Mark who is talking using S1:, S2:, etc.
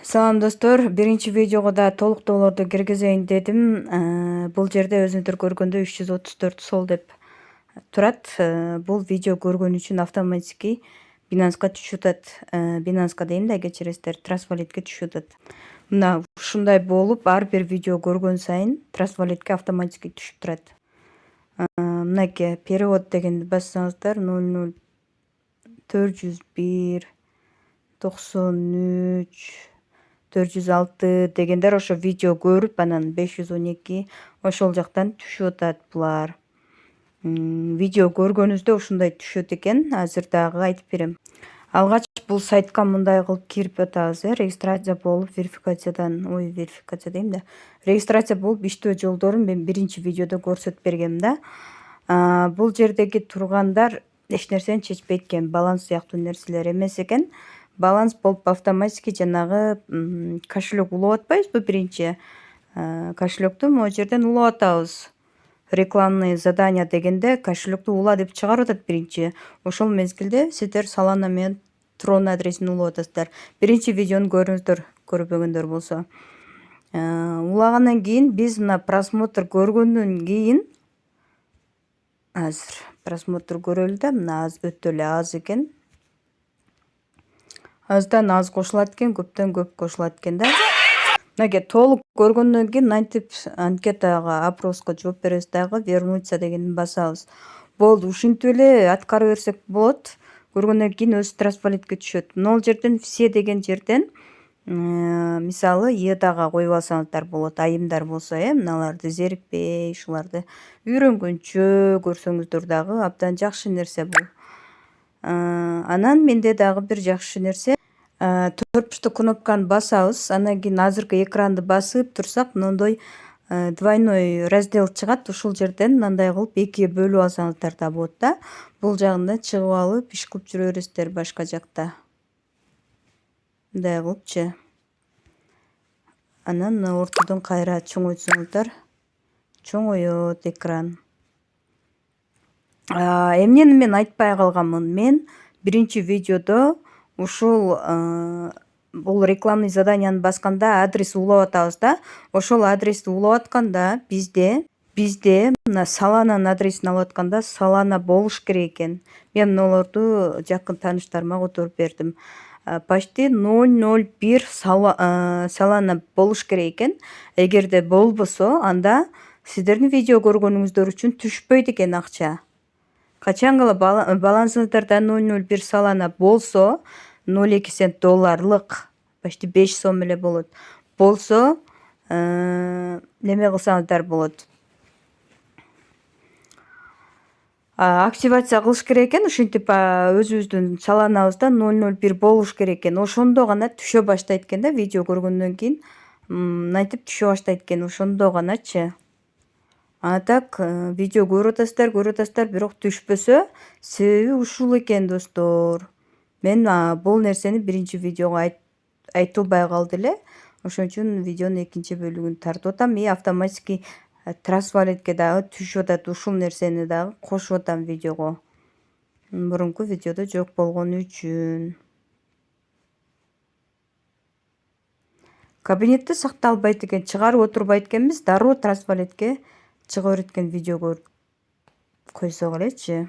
S1: Салам достор, биринчи видеого да толуктоолорду киргизейин дедим. Бул жерде өзүңүздөр көргөндөй 334 сол деп турат. Бул видео көргөн үчүн автоматически Binance'га түшүп атат. Binance'га дейм да, кечиресиздер, Trust Wallet'ке түшүп атат. Мына ушундай болуп, ар бир видео көргөн сайын Trust Wallet'ке автоматически түшүп турат. Мынакей перевод дегенди бассаңыздар 00401 93 406 дегендер ошо видео көрүп, анан 512 ошол жактан түшүп атат булар. Видео көргөнүздө ушундай түшөт экен. Азыр дагы айтып берем. Алгач бул сайтка мындай кылып кирип атабыз, регистрация болуп, верификация дейм да. Регистрация болуп иштөө жолдорун мен биринчи видеодо көрсөтүп бергем да. Бул жердеги тургандар эч нерсени чечпейт экен, баланс сыяктуу нерселер эмес экен. Баланс болуп автоматически жанагы кошелек улап атпайбызбы биринчи? Кошелекту могу жерден улап атабыз. Рекламный задания дегенде кошелекту ула деп чыгарып атат биринчи. Ошол мезгилде сиздер Solana менен Tron адресин улап атасыздар. Биринчи видеону көрүңүздөр, көрбөгөндөр болсо. Улагандан кийин биз мына просмотр көргөндөн кийин азыр просмотр көрөлү да, мына өтө эле аз экен. Аздан аз кошулат экен, көптөн көп кошулат экен да. Мынакей толук көргөндөн кийин мынтип анкетага, опроско жооп беребиз дагы, вернуться дегенди басабыз. Болду, ушинтип эле аткара берсек болот. Көргөндөн кийин өзү Trust Wallet'ке түшөт. Могул жерден все деген жерден мисалы ETH'га коюп алсаңыздар болот. Айымдар болсо, мыналарды зерикпей, ушуларды үйрөнгөнчө көрсөңүздөр дагы абдан жакшы нерсе бул. Анан менде дагы бир жакшы нерсе, төртбуштук кнопканы басабыз, андан кийин азыркы экранды басып турсак, мындай двойной раздел чыгат. Ушул жерден мындай кылып экиге бөлүп алсаңыздар да болот да. Бул жагында чыгып алып иш кылып жүрө бересиздер башка жакта. Мындай кылыпчы. Анан ортодон кайра чоңойтсоңуздар, чоңоет экран. Эмнени мен айтпай калганмын? Мен биринчи видеодо ушул бул рекламный заданияны басканда адрес улап атабыз да. Ошол адрести улап атканда бизде мына Solana адресин алып атканда Solana болуш керек экен. Мен мыналарды жакын тааныштарыма которуп бердим. Почти 001 Solana болуш керек экен. Эгерде болбосо, анда сиздердин видео көргөнүңүздөр үчүн түшпөйт экен акча. Качангала балансыңыздарда 001 Solana болсо, 0,2 цент долларлык, почти 5 сом эле болот. Болсо, неме кылсаңыздар болот. Активация кылыш керек экен, ушинтип өзүбүздүн Solana'бызда 001 болуш керек экен. Ошондо гана түшө баштайт экен да, видео көргөндөн кийин. Мынтип түшө баштайт экен, ошондо ганачы. Так видео көрүп атасыздар, бирок түшпөсө, себеби ушул экен достор. Мен бул нерсени биринчи видеого айтылбай калды эле. Ошон үчүн видеонун экинчи бөлүгүн тартып атам. Автоматически Trust Wallet'ке дагы түшүп атат. Ушул нерсени дагы кошуп атам видеого. Мурунку видеодо жок болгону үчүн. Кабинетте сакталбайт экен, чыгарып отурбайт экенбиз. Дароо Trust Wallet'ке чыга берет экен видео көрүп койсок элечи.